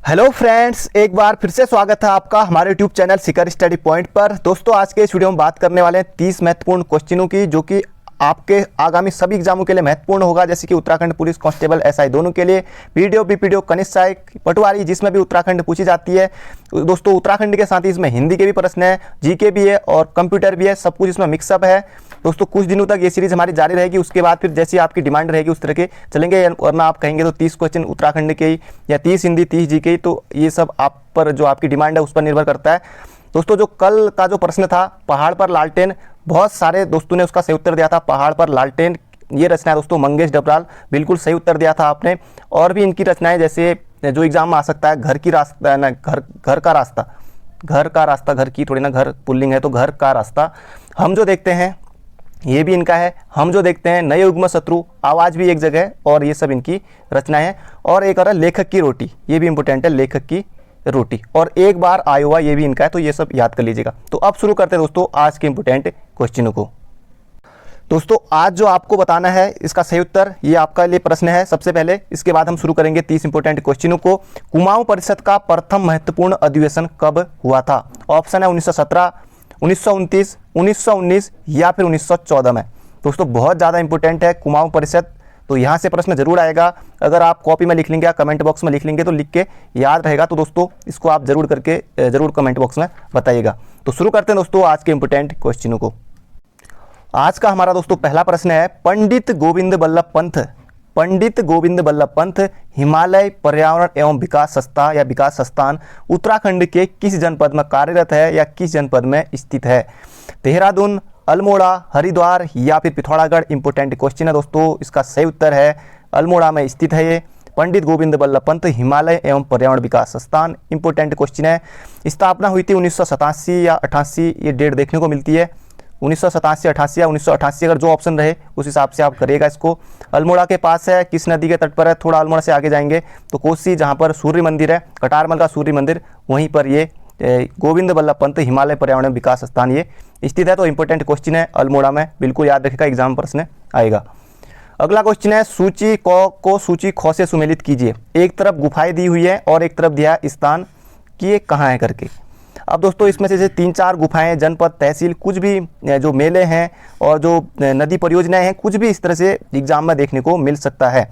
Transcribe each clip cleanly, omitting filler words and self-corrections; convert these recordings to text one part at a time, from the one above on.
Hello friends, एक बार फिर से स्वागत है आपका हमारे यूट्यूब चैनल शिखर स्टडी पॉइंट पर। दोस्तों, आज के इस वीडियो में बात करने वाले हैं 30 महत्वपूर्ण क्वेश्चनों की, जो कि आपके आगामी सभी एग्जामों के लिए महत्वपूर्ण होगा, जैसे कि उत्तराखंड पुलिस कांस्टेबल एसआई दोनों के लिए, पीडीओ बीपीडीओ कनिष्ठ सहायक पटवारी जिसमें भी उत्तराखंड पूछी जाती है। दोस्तों, उत्तराखंड के साथ ही इसमें हिंदी के भी प्रश्न है, जीके भी है और कंप्यूटर भी है, सब कुछ इसमें मिक्सअप है। दोस्तों, कुछ दिनों तक ये सीरीज हमारी जारी रहेगी, उसके बाद फिर जैसी आपकी डिमांड रहेगी उस तरह के चलेंगे, वरना आप कहेंगे तो 30 क्वेश्चन उत्तराखंड के ही या 30 हिंदी 30 जीके ही, तो ये सब आप पर जो आपकी डिमांड है उस पर निर्भर करता है। दोस्तों, जो कल का जो प्रश्न था पहाड़ पर लालटेन, बहुत सारे दोस्तों ने उसका सही उत्तर दिया था। पहाड़ पर लालटेन ये रचना है दोस्तों मंगेश डबराल, बिल्कुल सही उत्तर दिया था आपने। और भी इनकी रचनाएं जैसे जो एग्जाम में आ सकता है, घर की रास्ता ना, घर का रास्ता, घर का रास्ता, घर की थोड़ी ना, घर पुल्लिंग है तो घर का रास्ता। हम जो देखते हैं ये भी इनका है, हम जो देखते हैं, नए युग्म शत्रु, आवाज़ भी एक जगह है, और ये सब इनकी रचनाएं हैं। और एक और है लेखक की रोटी, ये भी इंपॉर्टेंट है, लेखक की रोटी। और एक बार आयोवा, ये भी इनका है, तो ये सब याद कर लीजिएगा। तो अब शुरू करते हैं दोस्तों आज के इंपॉर्टेंट क्वेश्चनों को। दोस्तों, आज जो आपको बताना है इसका सही उत्तर, ये आपका लिए प्रश्न है सबसे पहले, इसके बाद हम शुरू करेंगे 30 इंपॉर्टेंट क्वेश्चनों को। कुमाऊं परिषद का प्रथम महत्वपूर्ण अधिवेशन कब हुआ था? ऑप्शन है 1917, 1929, 1919 या फिर 1914 में। दोस्तों, बहुत ज़्यादा इंपॉर्टेंट है कुमाऊं परिषद, तो यहाँ से प्रश्न जरूर आएगा। अगर आप कॉपी में लिख लेंगे या कमेंट बॉक्स में लिख लेंगे तो लिख के याद रहेगा। तो दोस्तों, इसको आप जरूर करके जरूर कमेंट बॉक्स में बताइएगा। तो शुरू करते हैं दोस्तों आज के इंपॉर्टेंट क्वेश्चनों को। आज का हमारा दोस्तों पहला प्रश्न है, पंडित गोविंद बल्लभ पंत, पंडित गोविंद बल्लभ पंत हिमालय पर्यावरण एवं विकास संस्था या विकास संस्थान उत्तराखंड के किस जनपद में कार्यरत है या किस जनपद में स्थित है? देहरादून, अल्मोड़ा, हरिद्वार या फिर पिथौरागढ़? इंपॉर्टेंट क्वेश्चन है दोस्तों, इसका सही उत्तर है अल्मोड़ा में स्थित है ये पंडित गोविंद बल्लभ पंत हिमालय एवं पर्यावरण विकास संस्थान। इंपॉर्टेंट क्वेश्चन है। स्थापना हुई थी 1987 या 88, ये डेट देखने को मिलती है, 1987, 88 या 1988, अगर जो ऑप्शन रहे उस हिसाब से आप करिएगा इसको। अल्मोड़ा के पास है, किस नदी के तट पर है? थोड़ा अल्मोड़ा से आगे जाएंगे तो कोसी, जहाँ पर सूर्य मंदिर है, कटारमल का सूर्य मंदिर, वहीं पर ये गोविंद बल्लभ पंत हिमालय पर्यावरण विकास स्थान ये स्थित है। तो इंपॉर्टेंट क्वेश्चन है, अल्मोड़ा में, बिल्कुल याद रखिएगा, एग्जाम प्रश्न आएगा। अगला क्वेश्चन है, सूची को सूची ख से सुमेलित कीजिए। एक तरफ गुफाएं दी हुई है और एक तरफ दिया है स्थान कि ये कहाँ है करके। अब दोस्तों, इसमें से 3-4 गुफाएं, जनपद, तहसील, कुछ भी जो मेले हैं और जो नदी परियोजनाएं हैं, कुछ भी इस तरह से एग्जाम में देखने को मिल सकता है।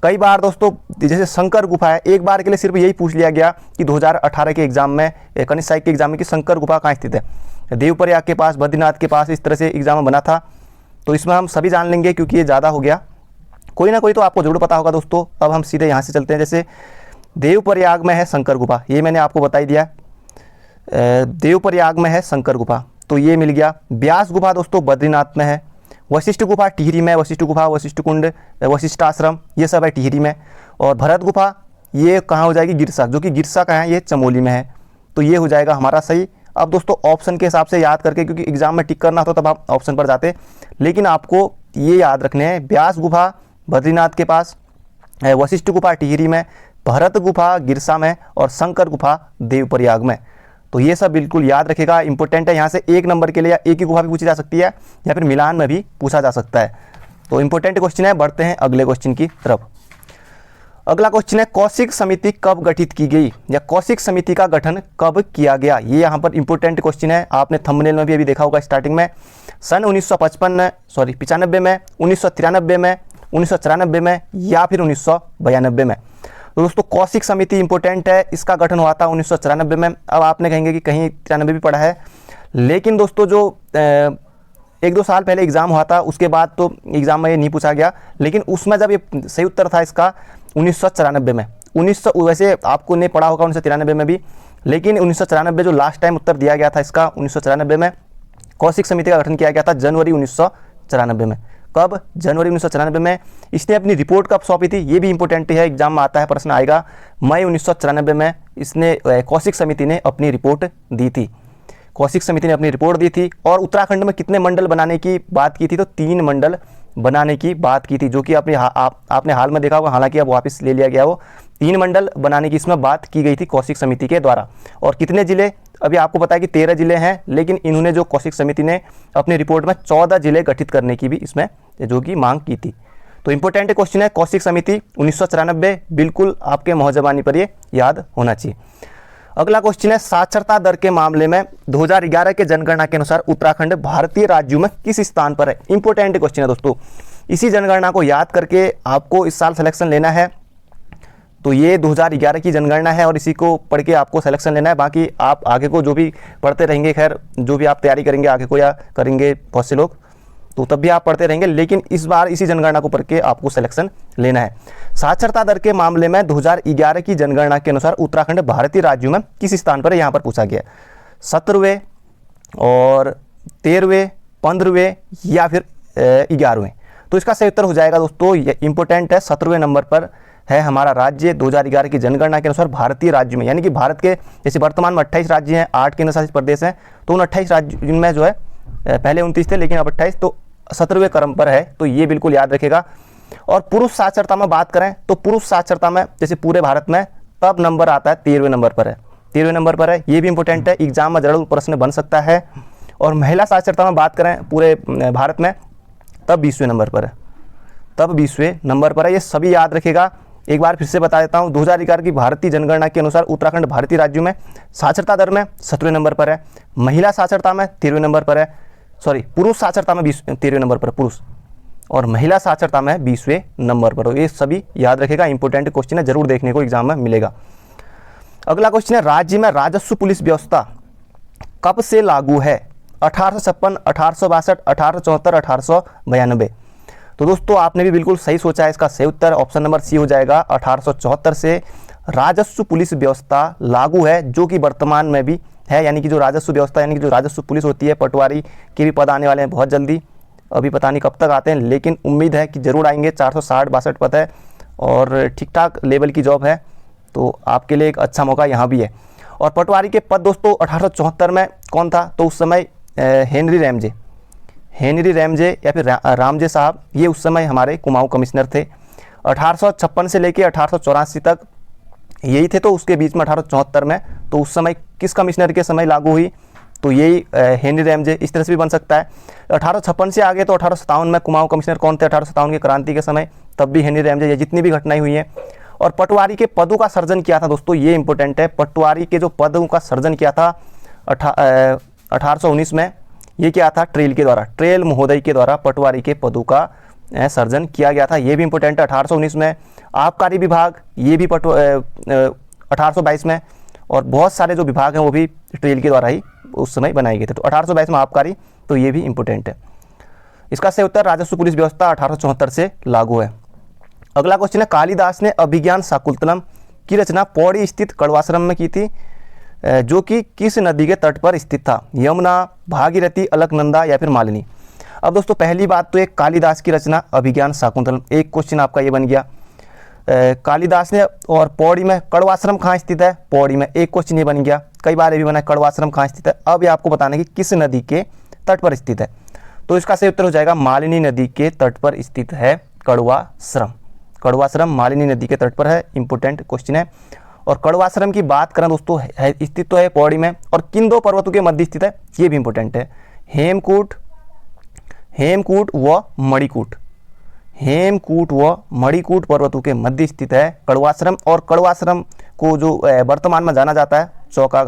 कई बार दोस्तों, जैसे शंकर गुफा है, एक बार के लिए सिर्फ यही पूछ लिया गया कि 2018 के एग्जाम में, कनिष्ठ सहायक के एग्जाम में, कि शंकर गुफा कहाँ स्थित है? देवप्रयाग के पास, बद्रीनाथ के पास, इस तरह से एग्जाम में बना था। तो इसमें हम सभी जान लेंगे क्योंकि ये ज़्यादा हो गया, कोई ना कोई तो आपको जरूर पता होगा दोस्तों। अब हम सीधे यहाँ से चलते हैं। जैसे देवप्रयाग में है शंकर गुफा, ये मैंने आपको बता ही दिया, देवप्रयाग में है शंकर गुफा, तो ये मिल गया। व्यास गुफा दोस्तों बद्रीनाथ में है। वशिष्ठ गुफा टिहरी में, वशिष्ठ गुफा, वशिष्ठ कुंड, वशिष्ठ आश्रम, ये सब है टिहरी में। और भरत गुफा ये कहाँ हो जाएगी? गिरसा, जो कि गिरसा कहाँ है? ये चमोली में है। तो ये हो जाएगा हमारा सही। अब दोस्तों, ऑप्शन के हिसाब से याद करके, क्योंकि एग्जाम में टिक करना होता तब आप ऑप्शन पर जाते, लेकिन आपको ये याद रखने हैं, व्यास गुफा बद्रीनाथ के पास, वशिष्ठ गुफा टिहरी में, भरत गुफा गिरसा में और शंकर गुफा देवप्रयाग में। तो ये सब बिल्कुल याद रखेगा, इंपॉर्टेंट है। यहाँ से 1 नंबर के लिए या एक ही गुफा भी पूछी जा सकती है या फिर मिलान में भी पूछा जा सकता है। तो इंपॉर्टेंट क्वेश्चन है। बढ़ते हैं अगले क्वेश्चन की तरफ। अगला क्वेश्चन है, कौशिक समिति कब गठित की गई या कौशिक समिति का गठन कब किया गया? ये यहाँ पर इंपॉर्टेंट क्वेश्चन है, आपने थंबनेल में भी अभी देखा होगा स्टार्टिंग में। सन 1995 में, 95 में, 1993 में, 1994 में या फिर 1992 में? तो दोस्तों, कौशिक समिति इंपॉर्टेंट है, इसका गठन हुआ था 1994 में। अब आपने कहेंगे कि कहीं 93 भी पढ़ा है, लेकिन दोस्तों जो 1-2 साल पहले एग्जाम हुआ था, उसके बाद तो एग्जाम में ये नहीं पूछा गया, लेकिन उसमें जब ये सही उत्तर था इसका 1994 में। वैसे आपको नहीं पढ़ा होगा 1993 में भी, लेकिन 1994 जो लास्ट टाइम उत्तर दिया गया था इसका, 1994 में कौशिक समिति का गठन किया गया था, जनवरी 1994 में। कब? जनवरी 1994 में। इसने अपनी रिपोर्ट कब सौंपी थी? ये भी इंपॉर्टेंट है, एग्जाम में आता है, प्रश्न आएगा। मई 1994 में इसने कौशिक समिति ने अपनी रिपोर्ट दी थी। कौशिक समिति ने अपनी रिपोर्ट दी थी। और उत्तराखंड में कितने मंडल बनाने की बात की थी? तो 3 मंडल बनाने की बात की थी, जो कि आपने हाल में देखा होगा, हालांकि अब वापस ले लिया गया वो। 3 मंडल बनाने की इसमें बात की गई थी कौशिक समिति के द्वारा। और कितने जिले? अभी आपको पता है कि 13 जिले हैं, लेकिन इन्होंने जो कौशिक समिति ने अपनी रिपोर्ट में 14 जिले गठित करने की भी इसमें जो कि मांग की थी। तो इंपॉर्टेंट क्वेश्चन है, कौशिक समिति 1994, बिल्कुल आपके मुहजबानी पर ये याद होना चाहिए। अगला क्वेश्चन है, साक्षरता दर के मामले में 2011 के जनगणना के अनुसार उत्तराखंड भारतीय राज्यों में किस स्थान पर है। इंपॉर्टेंट क्वेश्चन है दोस्तों, इसी जनगणना को याद करके आपको इस साल सिलेक्शन लेना है। तो ये 2011 की जनगणना है और इसी को पढ़ के आपको सिलेक्शन लेना है। बाकी आप आगे को जो भी पढ़ते रहेंगे, खैर जो भी आप तैयारी करेंगे आगे को या करेंगे बहुत से लोग, तो तब भी आप पढ़ते रहेंगे, लेकिन इस बार इसी जनगणना को पढ़ के आपको सिलेक्शन लेना है। साक्षरता दर के मामले में 2011 की जनगणना के अनुसार उत्तराखंड भारतीय राज्यों में किस स्थान पर है, यहाँ पर पूछा गया 17वें और 13वें, 15वें या फिर 11वें। तो इसका सही उत्तर हो जाएगा दोस्तों, ये इंपॉर्टेंट है, 17वें नंबर पर है हमारा राज्य 2011 की जनगणना के अनुसार भारतीय राज्य में। यानी कि भारत के जैसे वर्तमान में 28 राज्य हैं, 8 केंद्र शासित प्रदेश हैं, तो उन 28 राज्यों में जो है पहले 29 थे लेकिन अब 28, तो 17वें क्रम पर है, तो ये बिल्कुल याद रखेगा। और पुरुष साक्षरता में बात करें तो पुरुष साक्षरता में जैसे पूरे भारत में तब नंबर आता है 13वें नंबर पर है, 13वें नंबर पर है, ये भी इंपॉर्टेंट है, एग्जाम में जरूर प्रश्न बन सकता है। और महिला साक्षरता में बात करें पूरे भारत में तब 20वें नंबर पर है, तब 20वें नंबर पर है, ये सभी याद रखेगा। एक बार फिर से बता देता हूँ, 2011 की भारतीय जनगणना के अनुसार उत्तराखंड भारतीय राज्यों में साक्षरता दर में 17वें नंबर पर है, महिला साक्षरता में 13वें नंबर पर है, सॉरी पुरुष साक्षरता में 13वें नंबर पर पुरुष, और महिला साक्षरता में 20वें नंबर पर। ये सभी याद रखेगा, इंपॉर्टेंट क्वेश्चन है, जरूर देखने को एग्जाम में मिलेगा। अगला क्वेश्चन है, राज्य में राजस्व पुलिस व्यवस्था कब से लागू है, 1856, 1862, 1874, 1892। तो दोस्तों आपने भी बिल्कुल सही सोचा है, इसका सही उत्तर ऑप्शन नंबर सी हो जाएगा, 1874 से राजस्व पुलिस व्यवस्था लागू है, जो कि वर्तमान में भी है। यानी कि जो राजस्व व्यवस्था यानी कि जो राजस्व पुलिस होती है, पटवारी के भी पद आने वाले हैं बहुत जल्दी, अभी पता नहीं कब तक आते हैं, लेकिन उम्मीद है कि जरूर आएंगे। 460-62 पद है और ठीक ठाक लेवल की जॉब है, तो आपके लिए एक अच्छा मौका यहाँ भी है। और पटवारी के पद दोस्तों 1874 में कौन था, तो उस समय हेनरी रैमजे या फिर रामजे साहब, ये उस समय हमारे कुमाऊं कमिश्नर थे। 1856 से लेके 1884 तक यही थे, तो उसके बीच में 1874 में, तो उस समय किस कमिश्नर के समय लागू हुई, तो यही हेनरी रैमजे, इस तरह से भी बन सकता है। 1856 से आगे तो 1857 में कुमाऊं कमिश्नर कौन थे, 1857 की क्रांति के समय, तब भी हेनरी रैमजे, ये जितनी भी घटनाएं हुई हैं। और पटवारी के पदों का सर्जन किया था दोस्तों, ये इंपॉर्टेंट है, पटवारी के जो पदों का सर्जन किया था 1819 में, ये क्या था, ट्रेल महोदय के द्वारा पटवारी के पदों का सर्जन किया गया था, ये भी इंपॉर्टेंट है। 1819 में आबकारी विभाग, ये भी 1822 में, और बहुत सारे जो विभाग हैं वो भी ट्रेल के द्वारा ही उस समय बनाए गए थे। तो 1822 में आबकारी, तो ये भी इंपॉर्टेंट है। इसका सही उत्तर राजस्व पुलिस व्यवस्था 1874 से लागू है। अगला क्वेश्चन है, कालिदास ने अभिज्ञान शाकुंतलम की रचना पौड़ी स्थित कड़वाश्रम में की थी, जो कि किस नदी के तट पर स्थित था, यमुना, भागीरथी, अलकनंदा या फिर मालिनी। अब दोस्तों पहली बात तो एक कालिदास की रचना अभिज्ञान शाकुंतलम, एक क्वेश्चन आपका ये बन गया। कालिदास ने, और पौड़ी में कड़वाश्रम कहाँ स्थित है, पौड़ी में, एक क्वेश्चन ये बन गया। कई बार ये भी बना है कड़वाश्रम कहाँ स्थित है, अब ये आपको बताना है कि किस नदी के तट पर स्थित है। तो इसका सही उत्तर हो जाएगा, मालिनी नदी के तट पर स्थित है कड़वाश्रम। कड़वाश्रम मालिनी नदी के तट पर है, इंपॉर्टेंट क्वेश्चन है। और कड़वाश्रम की बात करें दोस्तों, स्थित तो है पौड़ी में, और किन दो पर्वतों के मध्य स्थित है, ये भी इंपॉर्टेंट है, हेमकूट व मणिकूट, हेमकूट व मणिकूट पर्वतों के मध्य स्थित है कड़वाश्रम। और कड़वाश्रम को जो वर्तमान में जाना जाता है चौका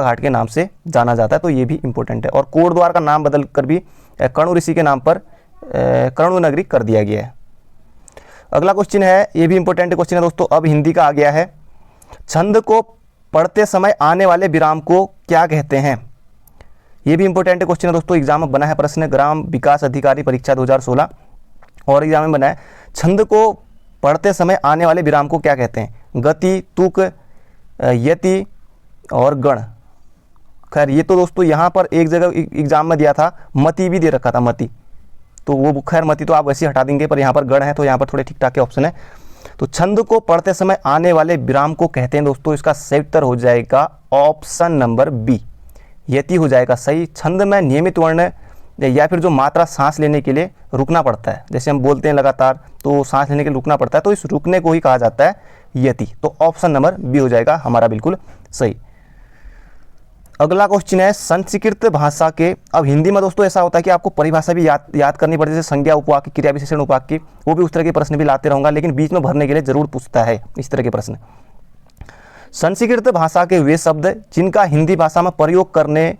घाट के नाम से जाना जाता है, तो ये भी इंपॉर्टेंट है। और कोटद्वार का नाम बदल कर भी कणु ऋषि के नाम पर कणु नगरी कर दिया गया है। अगला क्वेश्चन है, ये भी इंपॉर्टेंट क्वेश्चन है दोस्तों, अब हिंदी का आ गया है। छंद को पढ़ते समय आने वाले विराम को क्या कहते हैं, ये भी इंपॉर्टेंट क्वेश्चन है दोस्तों, एग्जाम में बना है प्रश्न, ग्राम विकास अधिकारी परीक्षा 2016 और एग्जाम में बना है। छंद को पढ़ते समय आने वाले विराम को क्या कहते हैं, गति, तुक, यति और गण। खैर ये तो दोस्तों यहाँ पर एक जगह एग्जाम में दिया था, मति भी दे रखा था, मति, तो वो खैर मति तो आप वैसे ही हटा देंगे, पर यहाँ पर गण है, तो यहाँ पर थोड़े ठीक ठाक के ऑप्शन है। तो छंद को पढ़ते समय आने वाले विराम को कहते हैं दोस्तों, इसका सही उत्तर हो जाएगा ऑप्शन नंबर बी, यति हो जाएगा सही। छंद में नियमित वर्ण या फिर जो मात्रा सांस लेने के लिए रुकना पड़ता है, जैसे हम बोलते हैं लगातार, तो सांस लेने के लिए रुकना पड़ता है, तो इस रुकने को ही कहा जाता है यति। तो ऑप्शन नंबर बी हो जाएगा हमारा बिल्कुल सही। अगला क्वेश्चन है संस्कृत भाषा के, अब हिंदी में दोस्तों ऐसा होता है कि आपको परिभाषा भी याद करनी पड़ती है, जैसे संज्ञा उपवाक्य, क्रिया विशेषण उपवाक्य, वो भी उस तरह के प्रश्न भी लाते रहूँगा, लेकिन बीच में भरने के लिए जरूर पूछता है इस तरह के प्रश्न। संस्कृत भाषा के वे शब्द जिनका हिंदी भाषा में प्रयोग करने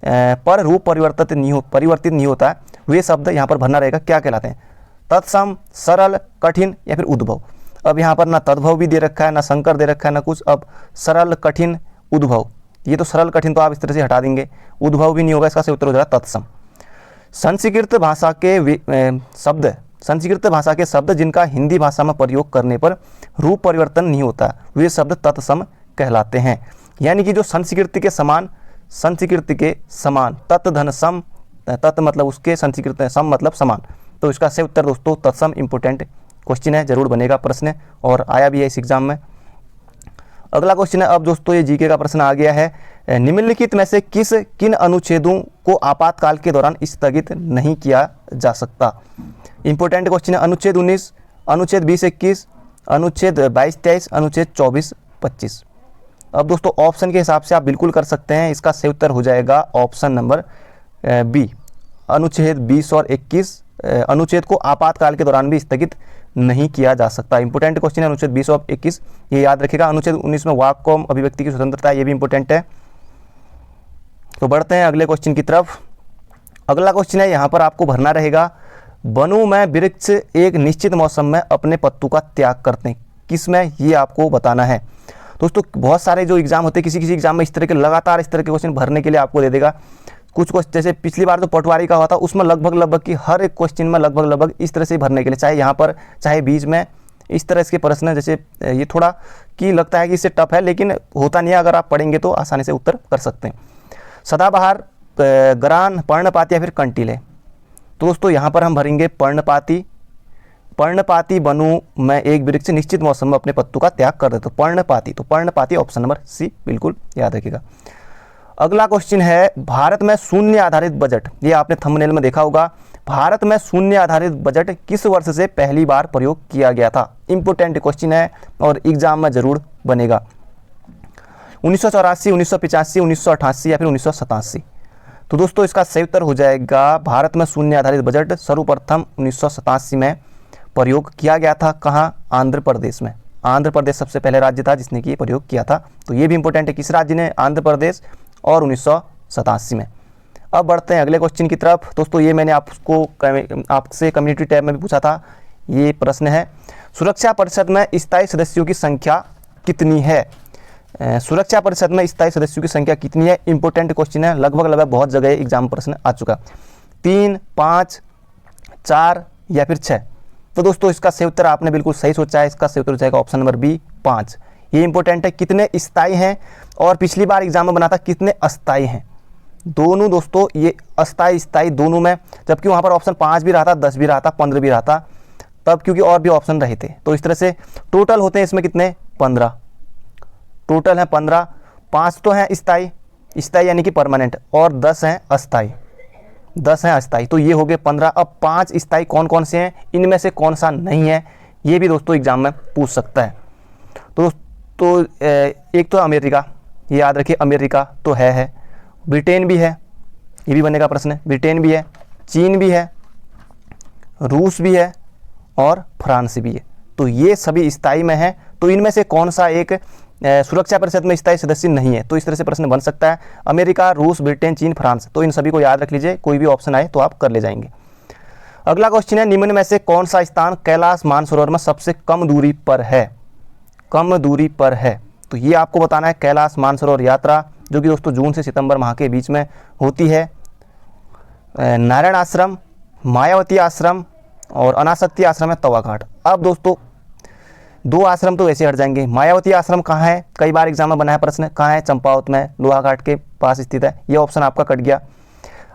पर रूप परिवर्तित नहीं होता, वे शब्द यहाँ पर भरना रहेगा, क्या कहलाते हैं? तत्सम, सरल, कठिन या फिर उद्भव। अब यहाँ पर ना तद्भव भी दे रखा है, ना संकर दे रखा है, ना कुछ। अब सरल, कठिन, उद्भव, ये तो सरल कठिन तो आप इस तरह से हटा देंगे, उद्भव भी नहीं होगा, इसका सही उत्तर हो जाएगा तत्सम। संस्कृत भाषा के शब्द जिनका हिंदी भाषा में प्रयोग करने पर रूप परिवर्तन नहीं होता, वे शब्द तत्सम कहलाते हैं। यानी कि जो संस्कृत के समान, तत् धन सम, तत् मतलब उसके, संस्कृत सम मतलब समान, तो इसका सही उत्तर दोस्तों तत्सम। इंपोर्टेंट क्वेश्चन है, जरूर बनेगा प्रश्न और आया भी है इस एग्जाम में। अगला क्वेश्चन है, अब दोस्तों ये जीके का प्रश्न आ गया है, निम्नलिखित में से किन अनुच्छेदों को आपातकाल के दौरान स्थगित नहीं किया जा सकता? इंपोर्टेंट क्वेश्चन है। अनुच्छेद 19, अनुच्छेद 20-21, अनुच्छेद 22-23, अनुच्छेद 24-25। अब दोस्तों ऑप्शन के हिसाब से आप बिल्कुल कर सकते हैं, इसका सही उत्तर हो जाएगा ऑप्शन नंबर बी, अनुच्छेद 20 और 21 अनुच्छेद को आपातकाल के दौरान भी स्थगित नहीं किया जा सकता। इंपोर्टेंट क्वेश्चन है अनुच्छेद 20 और 21, ये याद रखिएगा। अनुच्छेद 19 में वाक कौम अभिव्यक्ति की स्वतंत्रता, ये भी इंपोर्टेंट है। तो बढ़ते हैं अगले क्वेश्चन की तरफ। अगला क्वेश्चन है, यहाँ पर आपको भरना रहेगा, वनों में वृक्ष एक निश्चित मौसम में अपने पत्तों का त्याग करते हैं, किसमें, ये आपको बताना है। दोस्तों बहुत सारे जो एग्जाम होते हैं, किसी एग्जाम में इस तरह के लगातार इस तरह के क्वेश्चन भरने के लिए आपको दे देगा। कुछ क्वेश्चन जैसे पिछली बार जो पटवारी का हुआ था, उसमें लगभग कि हर एक क्वेश्चन में लगभग इस तरह से भरने के लिए, चाहे यहाँ पर चाहे बीच में, इस तरह इसके प्रश्न, जैसे ये थोड़ा कि लगता है कि इससे टफ है, लेकिन होता नहीं है, अगर आप पढ़ेंगे तो आसानी से उत्तर कर सकते हैं। सदाबहार, गरान, पर्णपाती या फिर कंटीले। तो दोस्तों यहाँ पर हम भरेंगे पर्णपाती। पर्णपाती वनों में एक वृक्ष निश्चित मौसम में अपने पत्तों का त्याग कर देते, तो पर्णपाती ऑप्शन नंबर सी, बिल्कुल याद रखिएगा। अगला क्वेश्चन है, भारत में शून्य आधारित बजट, ये आपने थंबनेल में देखा होगा, भारत में शून्य आधारित बजट किस वर्ष से पहली बार प्रयोग किया गया था? इंपोर्टेंट क्वेश्चन है और एग्जाम में जरूर बनेगा। 1984, 1985, 1988 या फिर 1987। तो दोस्तों इसका सही उत्तर हो जाएगा, भारत में शून्य आधारित बजट सर्वप्रथम 1987 में प्रयोग किया गया था। कहाँ? आंध्र प्रदेश में। आंध्र प्रदेश सबसे पहले राज्य था जिसने कि प्रयोग किया था, तो ये भी इंपॉर्टेंट है, किस राज्य ने? आंध्र प्रदेश, और 1987 में। अब बढ़ते हैं अगले क्वेश्चन की तरफ। दोस्तों ये मैंने आपसे कम्युनिटी टैब में भी पूछा था, ये प्रश्न है, सुरक्षा परिषद में स्थायी सदस्यों की संख्या कितनी है? सुरक्षा परिषद में स्थायी सदस्यों की संख्या कितनी है? इंपॉर्टेंट क्वेश्चन है, लगभग बहुत जगह एग्जाम प्रश्न आ चुका। 3, 5, 4 या फिर 6। तो दोस्तों इसका सही उत्तर आपने बिल्कुल सही सोचा है, इसका सही उत्तर हो जाएगा ऑप्शन नंबर बी, 5। ये इंपॉर्टेंट है, कितने स्थायी हैं, और पिछली बार एग्जाम में बना था कितने अस्थायी हैं। दोनों दोस्तों ये अस्थायी स्थायी दोनों में, जबकि वहाँ पर ऑप्शन 5 भी रहा था, 10 भी रहा था, 15 भी रहा था, तब क्योंकि और भी ऑप्शन रहे थे। तो इस तरह से टोटल होते हैं इसमें कितने? 15 टोटल हैं 15। 5 तो हैं स्थायी यानी कि परमानेंट, और 10 हैं अस्थायी, 10 हैं अस्थायी, तो ये हो गए 15। अब 5 स्थायी कौन कौन से हैं, इनमें से कौन सा नहीं है, ये भी दोस्तों एग्जाम में पूछ सकता है। तो एक तो अमेरिका, ये याद रखिए, अमेरिका तो है, ब्रिटेन भी है, ये भी बनेगा प्रश्न, ब्रिटेन भी है, चीन भी है, रूस भी है और फ्रांस भी है। तो ये सभी स्थायी में है, तो इनमें से कौन सा एक सुरक्षा परिषद में स्थायी सदस्य नहीं है? तो इस तरह से प्रश्न बन सकता है, अमेरिका, रूस, ब्रिटेन, चीन, फ्रांस, तो इन सभी को याद रख लीजिए, कोई भी ऑप्शन आए तो आप कर ले जाएंगे। अगला क्वेश्चन है, निम्न में से कौन सा स्थान कैलाश मानसरोवर में सबसे कम दूरी पर है? कम दूरी पर है, तो ये आपको बताना है। कैलाश मानसरोवर यात्रा जो कि दोस्तों जून से सितंबर माह के बीच में होती है। नारायण आश्रम, मायावती आश्रम और अनासक्ति आश्रम है तवा घाट। अब दोस्तों 2 आश्रम तो वैसे हट जाएंगे। मायावती आश्रम कहाँ है? कई बार एग्जाम में बना है प्रश्न, कहाँ है? चंपावत में, लोहा घाट के पास स्थित है, ये ऑप्शन आपका कट गया।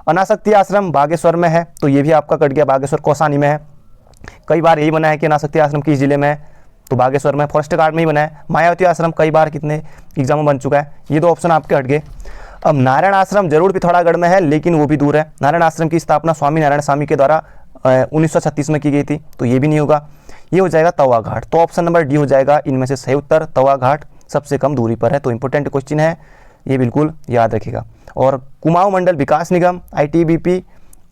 अनासक्ति आश्रम बागेश्वर में है, तो ये भी आपका कट गया, बागेश्वर कौसानी में है। कई बार यही बना है कि अनासक्ति आश्रम किस जिले में है, तो बागेश्वर में, फॉरेस्ट गार्ड में ही बना है। मायावती आश्रम कई बार कितने एग्जाम में बन चुका है, ये 2 ऑप्शन आपके हट गए। अब नारायण आश्रम जरूर पिथौरागढ़ में है, लेकिन वो भी दूर है। नारायण आश्रम की स्थापना स्वामी नारायण स्वामी के द्वारा 1936 में की गई थी, तो ये भी नहीं होगा। ये हो जाएगा तवा घाट, तो ऑप्शन नंबर डी हो जाएगा इनमें से सही उत्तर, तवा घाट सबसे कम दूरी पर है। तो इंपॉर्टेंट क्वेश्चन है, ये बिल्कुल याद रखिएगा। और कुमाऊं मंडल विकास निगम, ITBP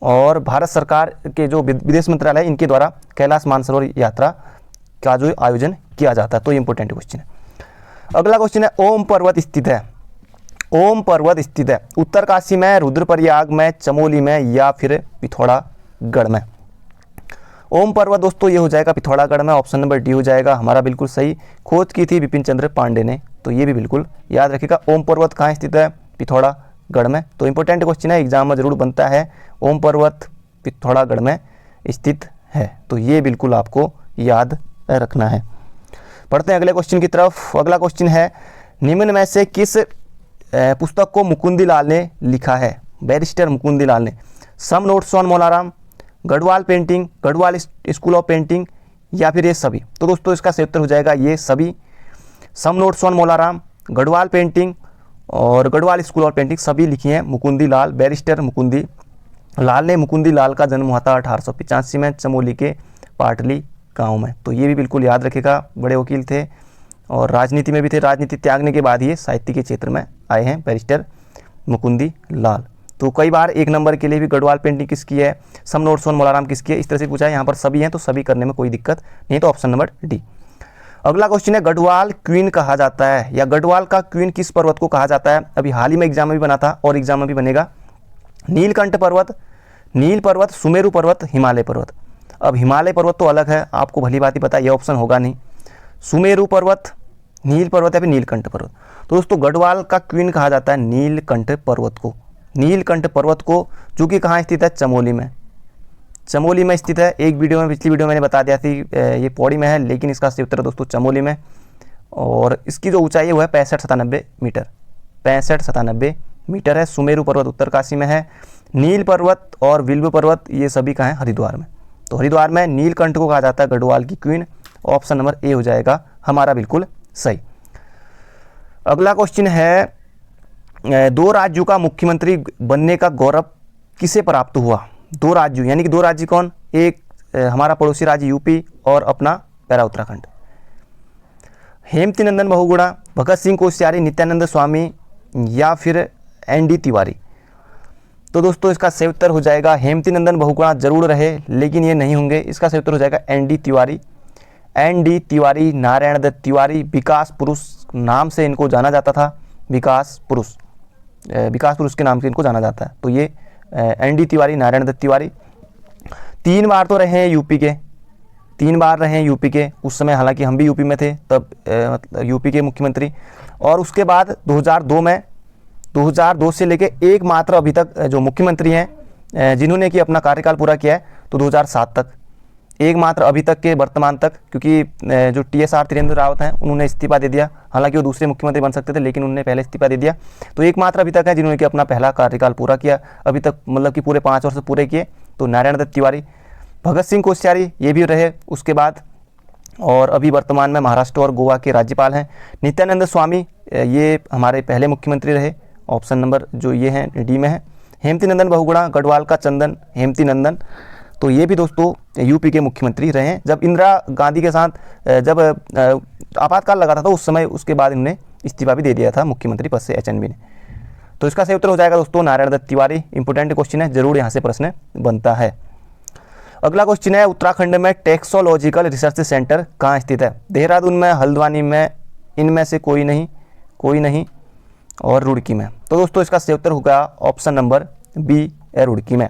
और भारत सरकार के जो विदेश मंत्रालय, इनके द्वारा कैलाश मानसरोवर यात्रा का जो आयोजन किया जाता है। तो ये इंपॉर्टेंट क्वेश्चन है। अगला क्वेश्चन है, ओम पर्वत स्थित है, ओम पर्वत स्थित है उत्तरकाशी में, रुद्रप्रयाग में, चमोली में या फिर पिथौरागढ़ में। ओम पर्वत दोस्तों ये हो जाएगा पिथौरागढ़ में, ऑप्शन नंबर डी हो जाएगा हमारा बिल्कुल सही। खोज की थी बिपिन चंद्र पांडे ने, तो ये भी बिल्कुल याद रखिएगा। ओम पर्वत कहाँ स्थित है? पिथौरागढ़ में। तो इंपॉर्टेंट क्वेश्चन है, एग्जाम में जरूर बनता है। ओम पर्वत पिथौरागढ़ में स्थित है, तो ये बिल्कुल आपको याद रखना है। पढ़ते हैं अगले क्वेश्चन की तरफ। अगला क्वेश्चन है, निम्न में से किस पुस्तक को मुकुंदी लाल ने लिखा है? बैरिस्टर मुकुंदी लाल ने। Some notes on Molaram, Garhwal painting, Garhwal school of painting या फिर ये सभी। तो दोस्तों इसका सही उत्तर हो जाएगा ये सभी। Some notes on Molaram, Garhwal painting और गढ़वाल स्कूल ऑफ पेंटिंग सभी लिखी हैं मुकुंदी लाल, बैरिस्टर मुकुंदी लाल ने। मुकुंदी लाल का जन्म हुआ था 1885 में चमोली के पाटली गांव में। तो ये भी बिल्कुल याद रखेगा। बड़े वकील थे और राजनीति में भी थे। राजनीति त्यागने के बाद ये साहित्य के क्षेत्र में आए हैं बैरिस्टर मुकुंदी लाल। तो कई बार 1 नंबर के लिए भी गढ़वाल पेंटिंग किसकी है, सम नोट्स ऑन मोलाराम किसकी है, इस तरह से पूछा है। यहाँ पर सभी हैं तो सभी करने में कोई दिक्कत नहीं, तो ऑप्शन नंबर डी। अगला क्वेश्चन है, गढ़वाल क्वीन कहा जाता है या गढ़वाल का क्वीन किस पर्वत को कहा जाता है? अभी हाल ही में एग्जाम में भी बना था और एग्जाम में भी बनेगा। नीलकंठ पर्वत, नील पर्वत, सुमेरु पर्वत, हिमालय पर्वत। अब हिमालय पर्वत तो अलग है, आपको भली बात ही पता है, ये ऑप्शन होगा नहीं। सुमेरु पर्वत, नील पर्वत या फिर नीलकंठ पर्वत। तो दोस्तों गढ़वाल का क्वीन कहा जाता है नीलकंठ पर्वत को। नीलकंठ पर्वत को, जो कि कहाँ स्थित है? चमोली में। चमोली में स्थित है। एक वीडियो में, पिछली वीडियो मैंने बता दिया थी ये पौड़ी में है, लेकिन इसका सही उत्तर है दोस्तों चमोली में। और इसकी जो ऊंचाई है वो है 65-97 मीटर, 65-97 मीटर है। सुमेरु पर्वत उत्तरकाशी में है। नील पर्वत और विल्व पर्वत ये सभी कहाँ हैं? हरिद्वार में। तो हरिद्वार में नीलकंठ को कहा जाता है गढ़वाल की क्वीन। ऑप्शन नंबर ए हो जाएगा हमारा बिल्कुल सही। अगला क्वेश्चन है, 2 राज्यों का मुख्यमंत्री बनने का गौरव किसे प्राप्त हुआ? 2 राज्यों, यानी कि 2 राज्य कौन? एक हमारा पड़ोसी राज्य यूपी और अपना पैरा उत्तराखंड। हेमती नंदन बहुगुणा, भगत सिंह कोश्यारी, नित्यानंद स्वामी या फिर ND तिवारी। तो दोस्तों इसका सही उत्तर हो जाएगा हेमती नंदन बहुगुणा जरूर रहे, लेकिन ये नहीं होंगे। इसका सही उत्तर हो जाएगा ND तिवारी। ND तिवारी, नारायण दत्त तिवारी, विकास पुरुष नाम से इनको जाना जाता था। विकास पुरुष के नाम से इनको जाना जाता है। तो ये ND तिवारी, नारायण दत्त तिवारी 3 बार तो रहे हैं यूपी के, 3 बार रहे हैं यूपी के। उस समय हालांकि हम भी यूपी में थे तब, मतलब यूपी के मुख्यमंत्री। और उसके बाद 2002 से लेके एकमात्र अभी तक जो मुख्यमंत्री हैं जिन्होंने कि अपना कार्यकाल पूरा किया है, तो 2007 तक एकमात्र अभी तक के वर्तमान तक, क्योंकि जो TSR त्रिवेंद्र रावत हैं उन्होंने इस्तीफा दे दिया। हालांकि वो दूसरे मुख्यमंत्री बन सकते थे, लेकिन उन्होंने पहले इस्तीफा दे दिया। तो एकमात्र अभी तक है जिन्होंने कि अपना पहला कार्यकाल पूरा किया अभी तक, मतलब कि पूरे 5 वर्ष पूरे किए। तो नारायण दत्त तिवारी। भगत सिंह कोश्यारी ये भी रहे उसके बाद, और अभी वर्तमान में महाराष्ट्र और गोवा के राज्यपाल हैं। नित्यानंद स्वामी ये हमारे पहले मुख्यमंत्री रहे। ऑप्शन नंबर जो ये हैं डी में है। हेमती नंदन बहुगुणा, गढ़वाल का चंदन हेमती नंदन, तो ये भी दोस्तों यूपी के मुख्यमंत्री रहे हैं। जब इंदिरा गांधी के साथ जब आपातकाल लगा था तो उस समय, उसके बाद इन्होंने इस्तीफा भी दे दिया था मुख्यमंत्री पद से HNB ने। तो इसका सही उत्तर हो जाएगा दोस्तों नारायण दत्त तिवारी। इंपॉर्टेंट क्वेश्चन है, जरूर यहाँ से प्रश्न बनता है। अगला क्वेश्चन है, उत्तराखंड में टेक्सोलॉजिकल रिसर्च सेंटर कहाँ स्थित है? देहरादून में, हल्द्वानी में, इनमें से कोई नहीं और रुड़की में। तो दोस्तों इसका सही उत्तर होगा ऑप्शन नंबर बी, रुड़की में।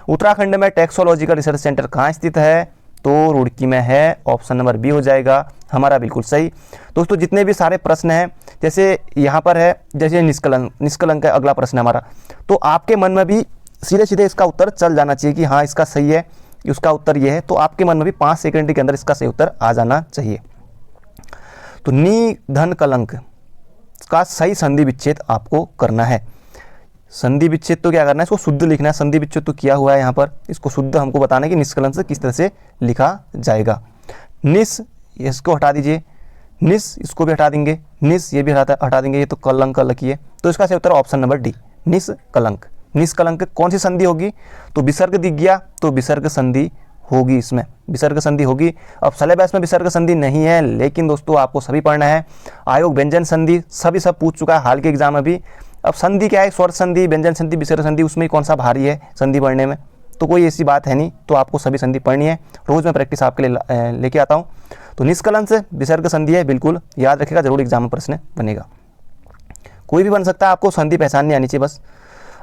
उत्तराखंड में टेक्सोलॉजिकल रिसर्च सेंटर कहाँ स्थित है? तो रुड़की में है। ऑप्शन नंबर बी हो जाएगा हमारा बिल्कुल सही। दोस्तों जितने भी सारे प्रश्न हैं, जैसे यहाँ पर है, जैसे निष्कलंक है अगला प्रश्न हमारा, तो आपके मन में भी सीधे सीधे इसका उत्तर चल जाना चाहिए कि हाँ इसका सही है, उसका उत्तर ये है। तो आपके मन में भी 5 सेकंड के अंदर इसका सही उत्तर आ जाना चाहिए। तो नि धन कलंक का सही संधि विच्छेद आपको करना है। संधि विच्छेद तो क्या करना है, इसको शुद्ध लिखना है। संधि विच्छेद तो किया हुआ है यहाँ पर, इसको शुद्ध हमको बताना है कि निष्कलंक से किस तरह से लिखा जाएगा। निस इसको हटा दीजिए, निस इसको भी हटा देंगे, निस ये भी हटा देंगे, ये तो कलंक लिखिए। तो इसका सही उत्तर ऑप्शन नंबर डी, निष्कलंक। निष्कलंक कौन सी संधि होगी? तो विसर्ग दिख गया तो विसर्ग संधि होगी, इसमें विसर्ग संधि होगी। अब सिलेबस में विसर्ग संधि नहीं है, लेकिन दोस्तों आपको सभी पढ़ना है। आयोग व्यंजन संधि सभी सब पूछ चुका है हाल के एग्जाम में भी। अब संधि क्या है, स्वर संधि, व्यंजन संधि, विसर्ग संधि, उसमें कौन सा भारी है संधि पढ़ने में, तो कोई ऐसी बात है नहीं। तो आपको सभी संधि पढ़नी है, रोज़ मैं प्रैक्टिस आपके लिए लेके आता हूँ। तो निष्कलन से विसर्ग संधि है, बिल्कुल याद रखिएगा, जरूर एग्जाम में प्रश्न बनेगा, कोई भी बन सकता है, आपको संधि पहचाननी आनी चाहिए बस।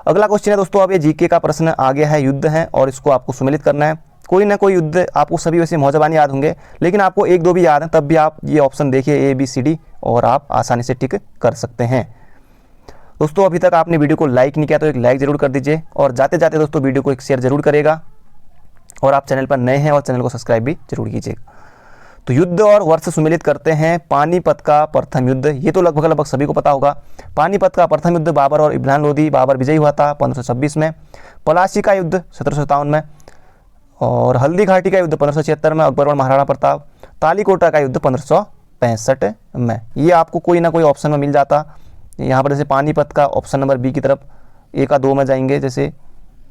अगला क्वेश्चन है दोस्तों, अब ये जीके का प्रश्न आ गया है, युद्ध है और इसको आपको सुमेलित करना है। कोई ना कोई युद्ध आपको सभी वैसे मौजबानी याद होंगे, लेकिन आपको एक दो भी याद हैं, तब भी आप ये ऑप्शन देखिए ABCD और आप आसानी से टिक कर सकते हैं। दोस्तों अभी तक आपने वीडियो को लाइक नहीं किया तो एक लाइक जरूर कर दीजिए, और जाते जाते दोस्तों वीडियो को एक शेयर जरूर करेगा, और आप चैनल पर नए हैं और चैनल को सब्सक्राइब भी जरूर कीजिएगा। तो युद्ध और वर्ष सुमेलित करते हैं। पानीपत का प्रथम युद्ध, ये तो लगभग सभी को पता होगा। पानीपत का प्रथम युद्ध बाबर और इब्राहिम लोदी, बाबर विजयी हुआ था 1526 में। पलासी का युद्ध 1757 में, और हल्दी घाटी का युद्ध 1576 में, अकबर और महाराणा प्रताप। तालीकोटा का युद्ध 1565 में। ये आपको कोई ना कोई ऑप्शन में मिल जाता। यहाँ पर जैसे पानीपत का ऑप्शन नंबर बी की तरफ 1 या 2 में जाएंगे, जैसे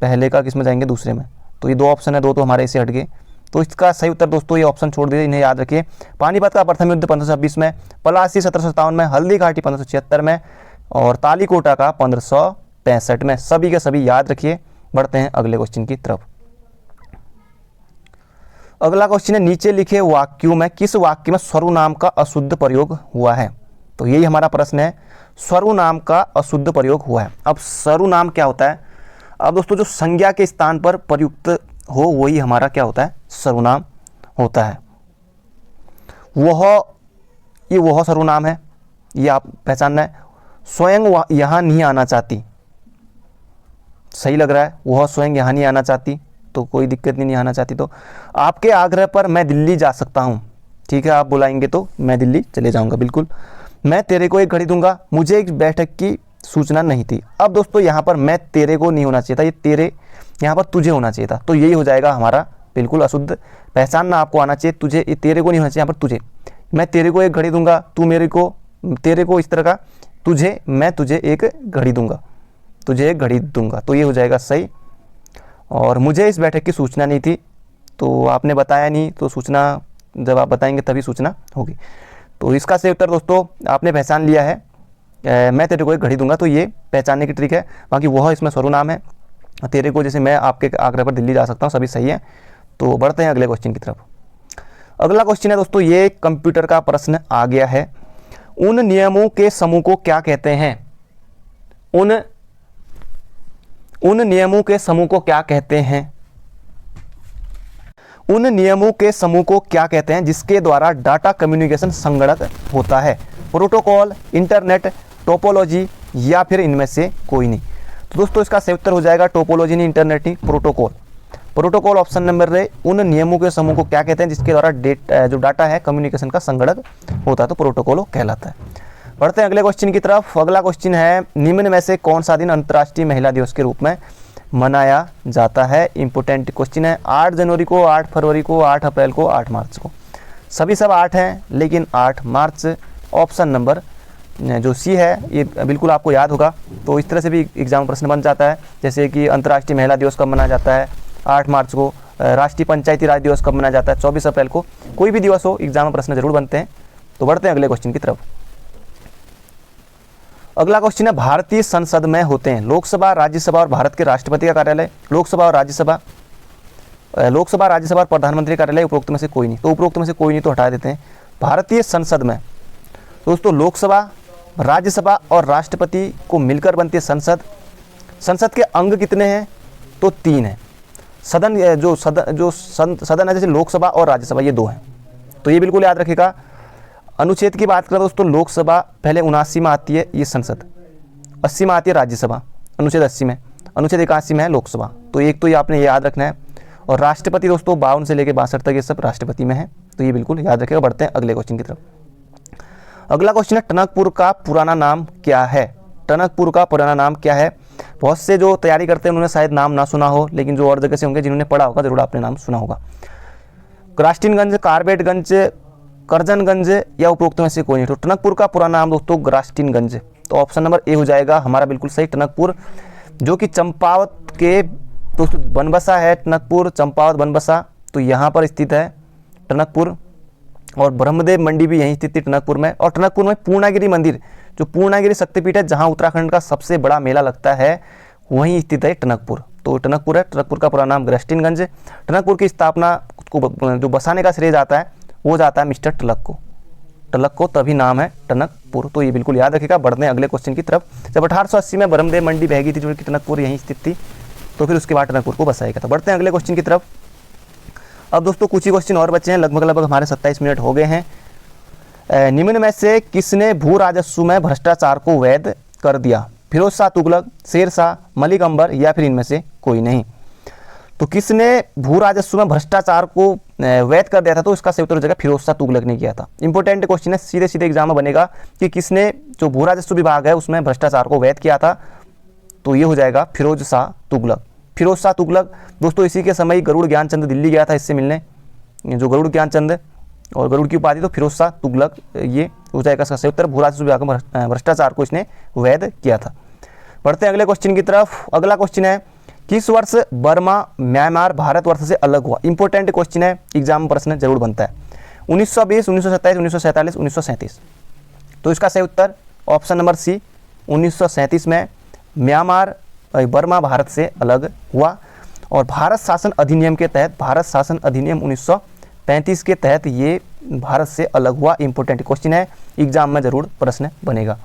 पहले का किस में जाएंगे, दूसरे में, तो ये 2 ऑप्शन है, 2 तो हमारे इसे हट गए। तो इसका सही उत्तर दोस्तों ये ऑप्शन छोड़ दीजिए, इन्हें याद रखिए। पानीपत का प्रथम युद्ध 1526 में, पलासी 1757 में, हल्दी घाटी 1576 में, और तालीकोटा का 1565 में। सभी के सभी याद रखिए। बढ़ते हैं अगले क्वेश्चन की तरफ। अगला क्वेश्चन है, नीचे लिखे वाक्यों में किस वाक्य में सर्वनाम का अशुद्ध प्रयोग हुआ है। तो यही हमारा प्रश्न है, सर्वनाम का अशुद्ध प्रयोग हुआ है। अब सर्वनाम क्या होता है, अब दोस्तों जो संज्ञा के स्थान पर प्रयुक्त हो वही हमारा क्या होता है, सर्वनाम होता है। वह सर्वनाम है, ये आप पहचानना है। स्वयं यहाँ नहीं आना चाहती, सही लग रहा है, वह स्वयं यहाँ नहीं आना चाहती, तो कोई दिक्कत नहीं आना चाहती। तो आपके आग्रह पर मैं दिल्ली जा सकता हूँ, ठीक है, आप बुलाएंगे तो मैं दिल्ली चले जाऊँगा, बिल्कुल। मैं तेरे को एक घड़ी दूंगा, मुझे एक बैठक की सूचना नहीं थी। अब दोस्तों यहाँ पर मैं तेरे को नहीं होना चाहिए था, ये तेरे, यहाँ पर तुझे होना चाहिए था, तो यही हो जाएगा हमारा बिल्कुल अशुद्ध। पहचानना आपको आना चाहिए, तुझे, ये तेरे को नहीं होना चाहिए, यहाँ पर तुझे। मैं तेरे को एक घड़ी दूंगा, तू मेरे को, तेरे को इस तरह का, तुझे, मैं तुझे एक घड़ी दूंगा, तुझे एक घड़ी दूंगा, तो ये हो जाएगा सही। और मुझे इस बैठक की सूचना नहीं थी, तो आपने बताया नहीं, तो सूचना जब आप बताएंगे तभी सूचना होगी। तो इसका सही उत्तर दोस्तों आपने पहचान लिया है, मैं तेरे को एक घड़ी दूंगा, तो ये पहचानने की ट्रिक है। बाकी वह इसमें सर्वनाम है, तेरे को जैसे मैं आपके आग्रह पर दिल्ली जा सकता हूँ, सभी सही है। तो बढ़ते हैं अगले क्वेश्चन की तरफ। अगला क्वेश्चन है दोस्तों, ये कंप्यूटर का प्रश्न आ गया है। उन नियमों के समूह को क्या कहते हैं, उन नियमों के समूह को क्या कहते हैं, उन नियमों के समूह को क्या कहते हैं जिसके द्वारा डाटा कम्युनिकेशन संगणक होता है। प्रोटोकॉल, इंटरनेट, टोपोलॉजी, या फिर इनमें से कोई नहीं। तो दोस्तों इसका सही उत्तर हो जाएगा टोपोलॉजी नहीं, इंटरनेट नहीं, प्रोटोकॉल। प्रोटोकॉल ऑप्शन नंबर है। उन नियमों के समूह को क्या कहते हैं जिसके द्वारा जो डाटा है कम्युनिकेशन का संगणक होता है, तो प्रोटोकॉल कहलाता है। बढ़ते हैं अगले क्वेश्चन की तरफ। अगला क्वेश्चन है, निम्न में से कौन सा दिन अंतर्राष्ट्रीय महिला दिवस के रूप में मनाया जाता है। इंपोर्टेंट क्वेश्चन है। 8 जनवरी को, 8 फरवरी को, 8 अप्रैल को, 8 मार्च को। सभी सब 8 हैं, लेकिन 8 मार्च ऑप्शन नंबर जो सी है ये बिल्कुल आपको याद होगा। तो इस तरह से भी एग्जाम प्रश्न बन जाता है, जैसे कि अंतर्राष्ट्रीय महिला दिवस कब मनाया जाता है, 8 मार्च को। राष्ट्रीय पंचायती राज दिवस कब मनाया जाता है, 24 अप्रैल को। कोई भी दिवस हो, एग्जाम प्रश्न जरूर बनते हैं। तो बढ़ते हैं अगले क्वेश्चन की तरफ। अगला क्वेश्चन है, भारतीय संसद में होते हैं लोकसभा, राज्यसभा और भारत के राष्ट्रपति का कार्यालय। लोकसभा और राज्यसभा, लोकसभा, राज्यसभा और प्रधानमंत्री कार्यालय, उपरोक्त में से कोई नहीं। तो उपरोक्त में से कोई नहीं तो हटा देते हैं। भारतीय संसद में दोस्तों लोकसभा, राज्यसभा और राष्ट्रपति को मिलकर बनती है संसद। संसद के अंग कितने हैं, तो 3 हैं। सदन सदन है जैसे लोकसभा और राज्यसभा, ये 2 हैं। तो ये बिल्कुल याद रखिएगा। अनुच्छेद की बात करें दोस्तों, लोकसभा पहले 79 में आती है, ये संसद 80 में आती है, राज्यसभा अनुच्छेद 80 में, अनुच्छेद 81 में है लोकसभा। तो एक तो ये आपने याद रखना है। और राष्ट्रपति दोस्तों 52 से लेकर 62 तक ये सब राष्ट्रपति में है, तो ये बिल्कुल याद रखिएगा। बढ़ते हैं अगले क्वेश्चन की तरफ। अगला क्वेश्चन है, टनकपुर का पुराना नाम क्या है। टनकपुर का पुराना नाम क्या है। बहुत से जो तैयारी करते हैं उन्होंने शायद नाम ना सुना हो, लेकिन जो और जगह से होंगे जिन्होंने पढ़ा होगा जरूर आपने नाम सुना होगा। ग्रास्टिनगंज, कारबेटगंज, करजनगंज, या उपरोक्त में से कोई नहीं। तो टनकपुर का पुराना नाम दोस्तों ग्रास्टिनगंज। तो ऑप्शन नंबर ए हो जाएगा हमारा बिल्कुल सही, टनकपुर, जो कि चंपावत के दोस्तों बनबसा है। टनकपुर, चंपावत, बनबसा, तो यहाँ पर स्थित है टनकपुर। और ब्रह्मदेव मंडी भी यहीं स्थित थी टनकपुर में। और टनकपुर में पूर्णागिरि मंदिर, जो पूर्णागिरि शक्तिपीठ है जहाँ उत्तराखंड का सबसे बड़ा मेला लगता है, वहीं स्थित है टनकपुर। तो टनकपुर है, टनकपुर का पूरा नाम गृष्टिनगंज। टनकपुर की स्थापना को जो बसाने का श्रेय जाता है वो जाता है मिस्टर टलक को। टलक को, तभी नाम है टनकपुर। तो ये बिल्कुल याद रखिएगा। बढ़ते हैं अगले क्वेश्चन की तरफ। जब 1880 में ब्रह्मदेव मंडी बह गई थी, जो कि टनकपुर यहीं स्थित थी, तो फिर उसके बाद टनकपुर को बसाया गया था। बढ़ते हैं अगले क्वेश्चन की तरफ। अब दोस्तों कुछ ही क्वेश्चन और बचे हैं, लगभग हमारे 27 मिनट हो गए हैं। निम्न में से किसने भू राजस्व में भ्रष्टाचार को वैध कर दिया? फिरोज शाह तुगलक, शेर शाह, मलिक अंबर या फिर इनमें से कोई नहीं। तो किसने भू राजस्व में भ्रष्टाचार को वैध कर दिया था? तो इसका सही उत्तर हो जाएगा फिरोज शाह तुगलक ने किया था। इंपॉर्टेंट क्वेश्चन है, सीधे सीधे एग्जाम में बनेगा कि किसने जो भू राजस्व विभाग है उसमें भ्रष्टाचार को वैध किया था। तो ये हो जाएगा फिरोज शाह तुगलक। फिरोज शाह तुगलक दोस्तों इसी के समय गरुड़ ज्ञानचंद दिल्ली गया था इससे मिलने, जो गरुड़ ज्ञानचंद और गरुड़ की उपाधि, तो फिरोज शाह तुगलक ये हो जाएगा इसका सही उत्तर। भू राजस्व विभाग में भ्रष्टाचार को इसने वैध किया था। बढ़ते हैं अगले क्वेश्चन की तरफ। अगला क्वेश्चन है, किस वर्ष बर्मा म्यांमार भारतवर्ष से अलग हुआ? इंपॉर्टेंट क्वेश्चन है, एग्जाम में प्रश्न जरूर बनता है। 1920, 1927, 1947, 1937। तो इसका सही उत्तर ऑप्शन नंबर सी, 1937 में म्यांमार बर्मा भारत से अलग हुआ। और भारत शासन अधिनियम के तहत, भारत शासन अधिनियम 1935 के तहत ये भारत से अलग हुआ। इंपॉर्टेंट क्वेश्चन है, एग्जाम में जरूर प्रश्न बनेगा।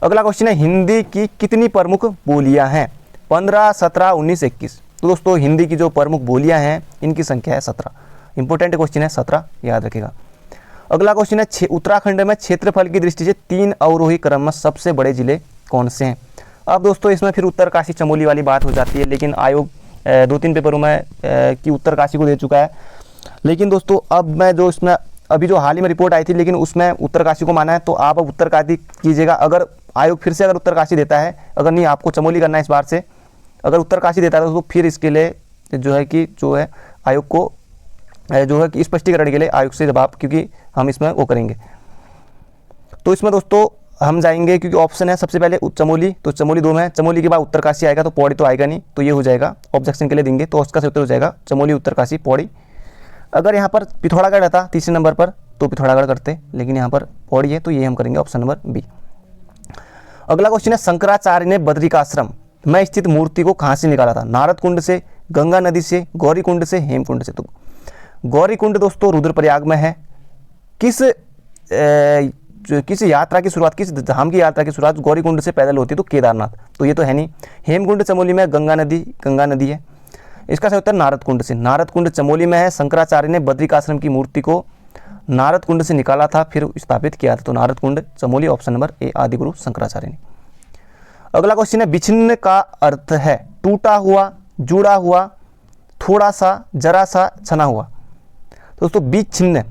अगला क्वेश्चन है, हिंदी की कितनी प्रमुख बोलियां हैं? 15, 17, 19, 21। तो दोस्तों हिंदी की जो प्रमुख बोलियां हैं इनकी संख्या है 17। इंपॉर्टेंट क्वेश्चन है, 17 याद रखिएगा। अगला क्वेश्चन है, उत्तराखंड में क्षेत्रफल की दृष्टि से 3 अवरोही क्रम में सबसे बड़े जिले कौन से हैं? अब दोस्तों इसमें फिर उत्तरकाशी चमोली वाली बात हो जाती है, लेकिन आयोग 2-3 पेपरों में कि उत्तरकाशी को दे चुका है। लेकिन दोस्तों अब मैं जो इसमें अभी जो हाल ही में रिपोर्ट आई थी, लेकिन उसमें उत्तरकाशी को माना है, तो आप अब उत्तरकाशी कीजिएगा। अगर आयोग फिर से अगर उत्तरकाशी देता है, अगर नहीं आपको चमोली करना है इस बार से, अगर उत्तरकाशी देता है तो फिर इसके लिए जो है आयोग को जो है कि स्पष्टीकरण के लिए आयोग से जवाब, क्योंकि हम इसमें वो करेंगे। तो इसमें दोस्तों हम जाएंगे, क्योंकि ऑप्शन है सबसे पहले चमोली, तो चमोली 2 में, चमोली के बाद उत्तरकाशी आएगा, तो पौड़ी तो आएगा नहीं, तो ये हो जाएगा ऑब्जेक्शन के लिए देंगे, तो उसका उत्तर हो जाएगा चमोली, उत्तरकाशी, पौड़ी। अगर यहाँ पर पिथौरागढ़ रहता तीसरे नंबर पर तो पिथौरागढ़ करते, लेकिन यहाँ पर पौड़ी है, तो ये हम करेंगे ऑप्शन नंबर बी। अगला क्वेश्चन है, शंकराचार्य ने बद्रिकाश्रम में स्थित मूर्ति को कहाँ से निकाला था? नारद कुंड से, गंगा नदी से, गौरी कुंड से, हेमकुंड से। तो गौरी कुंड दोस्तों रुद्रप्रयाग में है। किस यात्रा की शुरुआत, किस धाम की यात्रा की शुरुआत गौरी कुंड से पैदल होती है? तो केदारनाथ। तो ये तो है नहीं। हेमकुंड चमोली में गंगा नदी है। इसका सही उत्तर नारद कुंड से। नारद कुंड चमोली में है। शंकराचार्य ने बद्रिकाश्रम की मूर्ति को नारद कुंड से निकाला था, फिर स्थापित किया था। तो नारद कुंड चमोली, ऑप्शन नंबर ए, आदिगुरु शंकराचार्य ने। अगला क्वेश्चन है, विच्छिन्न का अर्थ है टूटा हुआ, जुड़ा हुआ, थोड़ा सा, जरा सा, छना हुआ। तो दोस्तों विच्छिन्न,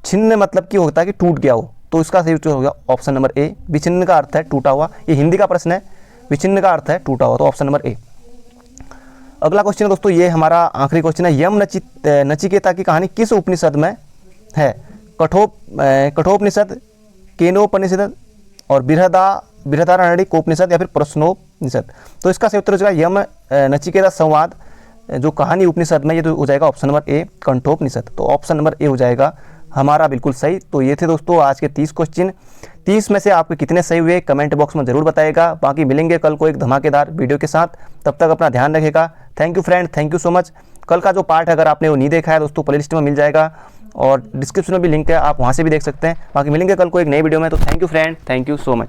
छिन्न मतलब कि होता है कि टूट गया हो, तो इसका सही उत्तर होगा ऑप्शन नंबर ए, विच्छिन्न का अर्थ है टूटा हुआ। ये हिंदी का प्रश्न है, विच्छिन्न का अर्थ है टूटा हुआ, तो ऑप्शन नंबर ए। अगला क्वेश्चन है दोस्तों, ये हमारा आखिरी क्वेश्चन है, यम नचिकेता की कहानी किस उपनिषद में है? कठोपनिषद, केनोपनिषद और बृहदारण्यकोपनिषद या फिर प्रश्नोपनिषद। तो इसका सही उत्तर हो जाएगा यम नचिकेता संवाद जो कहानी उपनिषद में, ये तो हो जाएगा ऑप्शन नंबर ए, कंठोपनिषद। तो ऑप्शन नंबर ए हो जाएगा हमारा बिल्कुल सही। तो ये थे दोस्तों आज के 30 क्वेश्चन। 30 में से आपके कितने सही हुए कमेंट बॉक्स में जरूर बताएगा। बाकी मिलेंगे कल को एक धमाकेदार वीडियो के साथ, तब तक अपना ध्यान रखेगा। Thank you friend, thank you so much. कल का जो पार्ट है अगर आपने वो नहीं देखा है दोस्तों, प्लेलिस्ट में मिल जाएगा और डिस्क्रिप्शन में भी लिंक है, आप वहाँ से भी देख सकते हैं। बाकी मिलेंगे कल को एक नई वीडियो में। तो thank you friend, thank you so much.